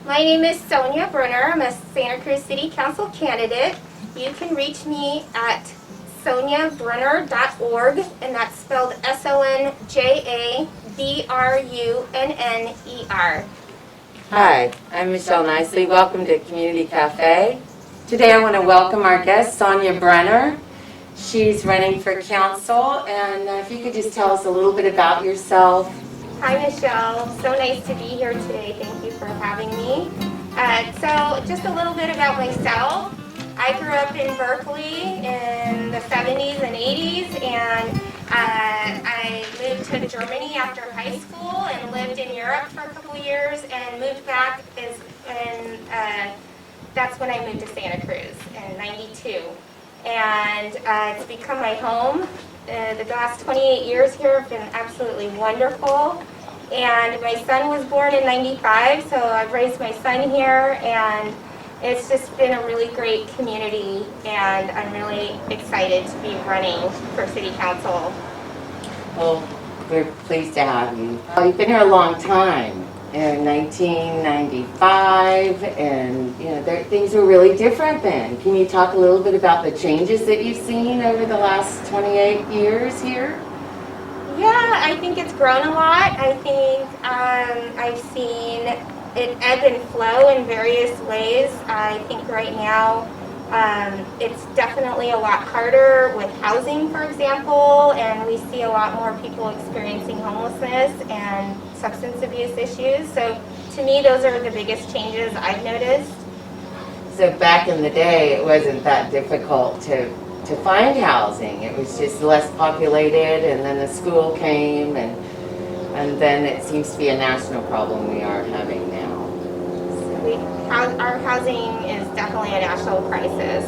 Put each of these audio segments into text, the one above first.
My name is Sonja Brunner. I'm a Santa Cruz City Council candidate. You can reach me at sonjabrunner.org, and that's spelled SONJABRUNNER. Hi, I'm Michelle Nicely. Welcome to Community Cafe. Today I want to welcome our guest, Sonja Brunner. She's running for council, and if you could just tell us a little bit about yourself. Hi, Michelle. So nice to be here today. Thank you for having me. So just a little bit about myself. I grew up in Berkeley in the 70s and 80s, and I moved to Germany after high school and lived in Europe for a couple of years and moved back, and that's when I moved to Santa Cruz in '92. And it's become my home. The last 28 years here have been absolutely wonderful. And my son was born in '95, so I've raised my son here, and it's just been a really great community, and I'm really excited to be running for City Council. Well, we're pleased to have you. You've been here a long time. In 1995, and things were really different then. Can you talk a little bit about the changes that you've seen over the last 28 years here? Yeah, I think it's grown a lot. I think I've seen it ebb and flow in various ways. I think right now it's definitely a lot harder with housing, for example, and we see a lot more people experiencing homelessness and substance abuse issues. So to me, those are the biggest changes I've noticed. So back in the day, it wasn't that difficult to find housing. It was just less populated, and then the school came, and then it seems to be a national problem we are having now. Our housing is definitely a national crisis,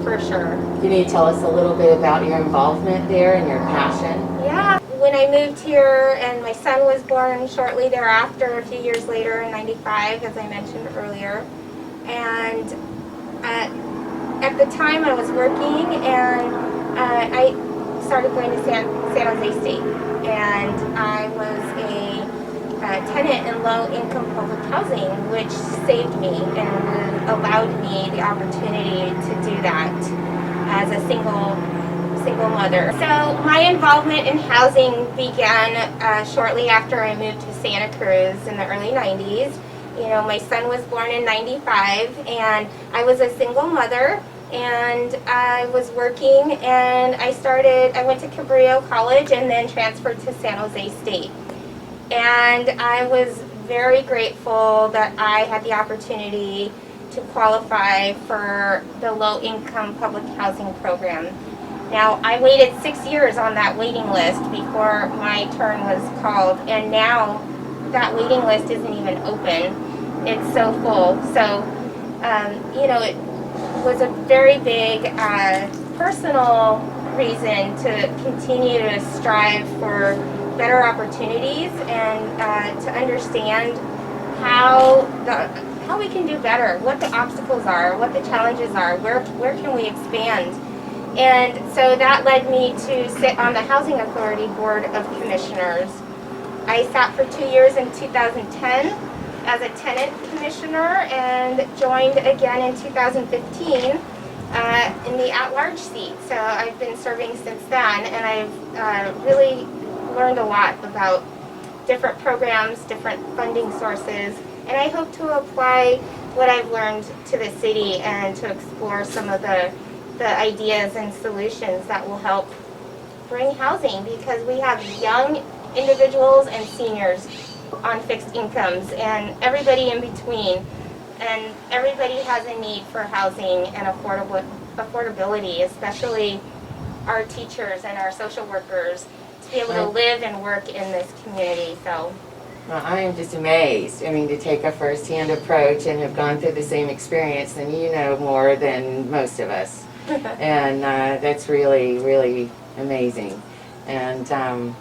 for sure. Can you tell us a little bit about your involvement there and your passion? Yeah. When I moved here, and my son was born shortly thereafter, a few years later in '95, as I mentioned earlier, and at the time I was working, and I started going to San Jose State, and I was a tenant in low-income public housing, which saved me and allowed me the opportunity to do that as a single mother. So my involvement in housing began shortly after I moved to Santa Cruz in the early '90s. My son was born in '95, and I was a single mother, and I was working, and I went to Cabrillo College and then transferred to San Jose State. And I was very grateful that I had the opportunity to qualify for the low-income public housing program. Now, I waited 6 years on that waiting list before my turn was called, and now that waiting list isn't even open. It's so full. So, it was a very big personal reason to continue to strive for better opportunities and to understand how we can do better, what the obstacles are, what the challenges are, where can we expand. And so that led me to sit on the Housing Authority Board of Commissioners. I sat for 2 years in 2010 as a tenant commissioner and joined again in 2015 in the at-large seat. So I've been serving since then, and I've really learned a lot about different programs, different funding sources, and I hope to apply what I've learned to the city and to explore some of the ideas and solutions that will help bring housing, because we have young individuals and seniors on fixed incomes and everybody in between, and everybody has a need for housing and affordability, especially our teachers and our social workers, to be able to live and work in this community. So Well, I am just amazed. I mean, to take a first-hand approach and have gone through the same experience, then you know more than most of us. And that's really, really amazing. And I'm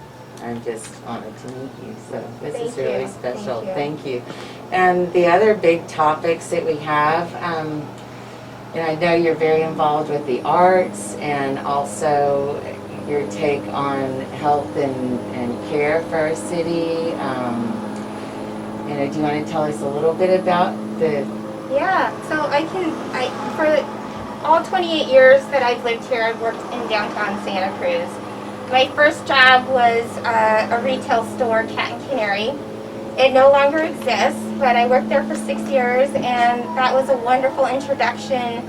just honored to meet you. So this is really special. Thank you. And the other big topics that we have, and I know you're very involved with the arts and also your take on health and care for our city, do you want to tell us a little bit about the? Yeah, so for all 28 years that I've lived here, I've worked in downtown Santa Cruz. My first job was a retail store, Cat and Canary. It no longer exists, but I worked there for 6 years, and that was a wonderful introduction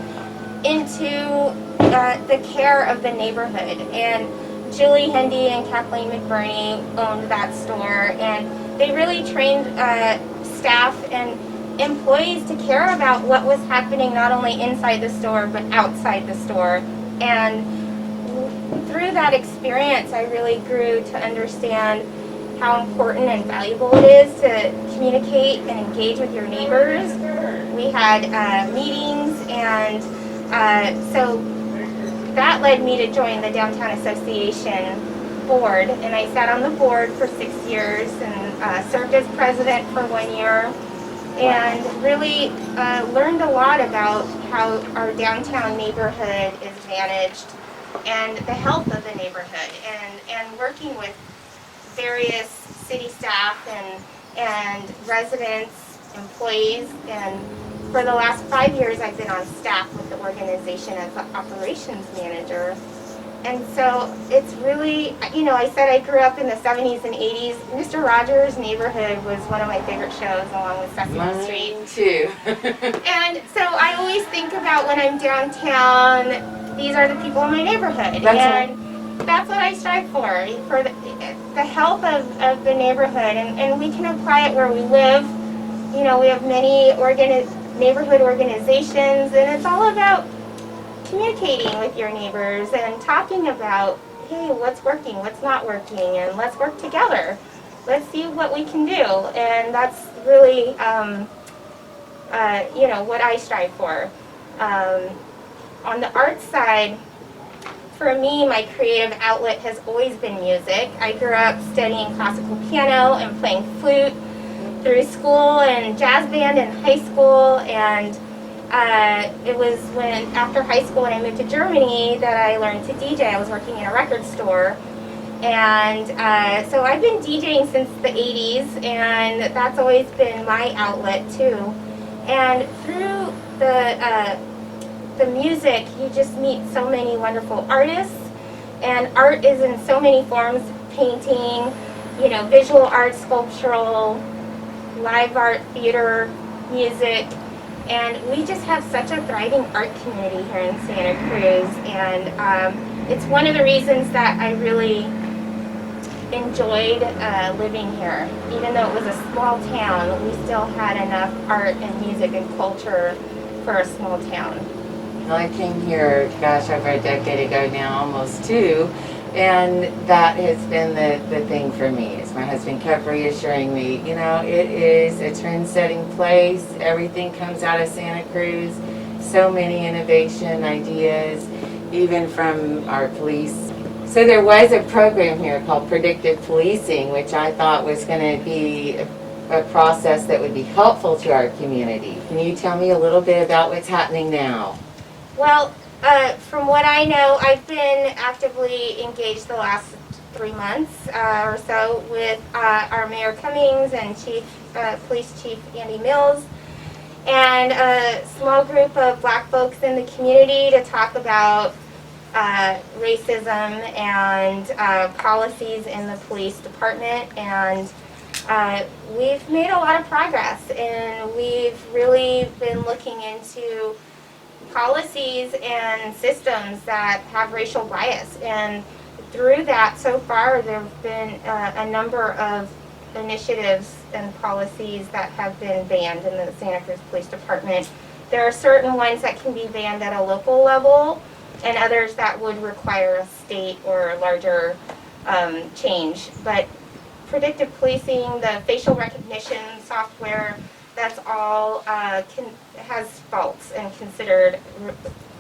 into the care of the neighborhood. And Julie Hendy and Kathleen McBurney owned that store, and they really trained staff and employees to care about what was happening not only inside the store but outside the store. And through that experience, I really grew to understand how important and valuable it is to communicate and engage with your neighbors. We had meetings, and so that led me to join the Downtown Association board, and I sat on the board for 6 years and served as president for 1 year, and really learned a lot about how our downtown neighborhood is managed and the health of the neighborhood, and working with various city staff and residents, employees, and for the last 5 years I've been on staff with the organization as the operations manager. And so it's really, you know, I said I grew up in the 70s and 80s. Mr. Rogers' Neighborhood was one of my favorite shows, along with Sesame Street. Mine too. And so I always think about when I'm downtown, these are the people in my neighborhood. That's what I strive for the health of the neighborhood. And we can apply it where we live. You know, we have many neighborhood organizations, and it's all about communicating with your neighbors and talking about, hey, what's working, what's not working, and let's work together. Let's see what we can do. And that's really, you know, what I strive for. On the arts side, for me, my creative outlet has always been music. I grew up studying classical piano and playing flute through school and jazz band in high school, and it was after high school when I moved to Germany that I learned to DJ. I was working in a record store, and so I've been DJing since the 80s, and that's always been my outlet too. And through the music, you just meet so many wonderful artists, and art is in so many forms: painting, you know, visual art, sculptural, live art, theater, music, and we just have such a thriving art community here in Santa Cruz, and it's one of the reasons that I really enjoyed living here. Even though it was a small town, we still had enough art and music and culture for a small town. Well, I came here, gosh, over a decade ago now, almost 2, and that has been the thing for me. As my husband kept reassuring me, you know, it is a trend-setting place. Everything comes out of Santa Cruz. So many innovation ideas, even from our police. So there was a program here called Predictive Policing, which I thought was going to be a process that would be helpful to our community. Can you tell me a little bit about what's happening now? Well, from what I know, I've been actively engaged the last 3 months or so with our Mayor Cummings and Police Chief Andy Mills, and a small group of black folks in the community to talk about racism and policies in the police department. And we've made a lot of progress, and we've really been looking into policies and systems that have racial bias, and through that, so far, there have been a number of initiatives and policies that have been banned in the Santa Cruz Police Department. There are certain ones that can be banned at a local level, and others that would require a state or larger change. But predictive policing, the facial recognition software, that's all has faults and considered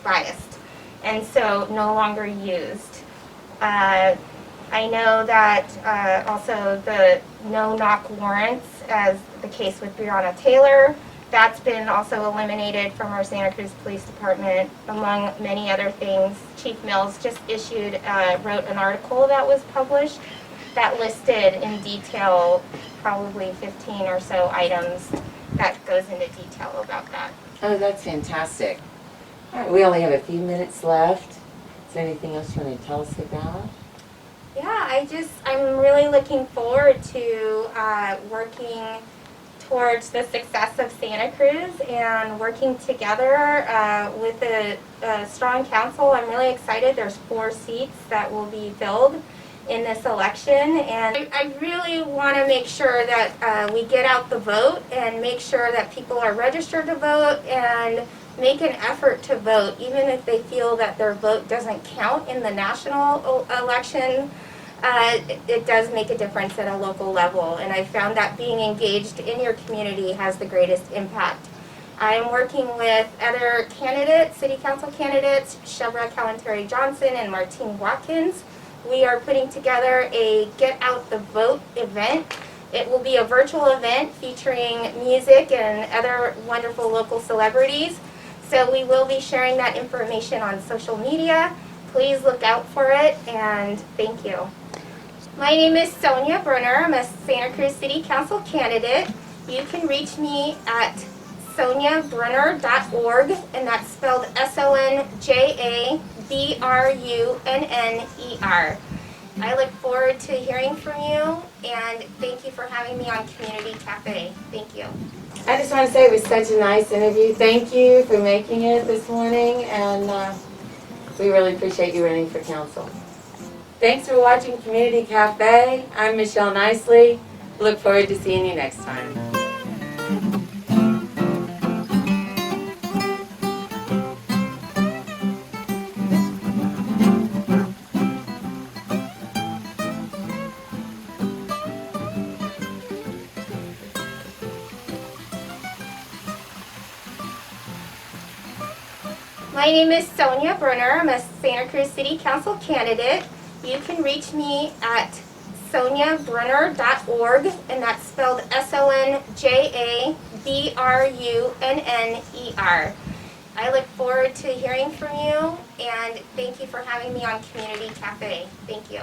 biased, and so no longer used. I know that also the no-knock warrants, as the case with Breonna Taylor, that's been also eliminated from our Santa Cruz Police Department, among many other things. Chief Mills just wrote an article that was published that listed in detail probably 15 or so items that goes into detail about that. Oh, that's fantastic. All right, we only have a few minutes left. Is there anything else you want to tell us about? Yeah, I'm really looking forward to working towards the success of Santa Cruz and working together with a strong council. I'm really excited. There's 4 seats that will be filled in this election, and I really want to make sure that we get out the vote and make sure that people are registered to vote and make an effort to vote, even if they feel that their vote doesn't count in the national election. It does make a difference at a local level, and I found that being engaged in your community has the greatest impact. I am working with other candidates, city council candidates, Shebra Kalantari Johnson and Martine Watkins. We are putting together a Get Out the Vote event. It will be a virtual event featuring music and other wonderful local celebrities. So we will be sharing that information on social media. Please look out for it, and thank you. My name is Sonja Brunner. I'm a Santa Cruz City Council candidate. You can reach me at sonjabrunner.org, and that's spelled SONJABRUNNER. I look forward to hearing from you, and thank you for having me on Community Cafe. Thank you. I just want to say it was such a nice interview. Thank you for making it this morning, and we really appreciate you running for council. Thanks for watching Community Cafe. I'm Michelle Nicely. Look forward to seeing you next time. My name is Sonja Brunner. I'm a Santa Cruz City Council candidate. You can reach me at sonjabrunner.org, and that's spelled SONJABRUNNER. I look forward to hearing from you, and thank you for having me on Community Cafe. Thank you.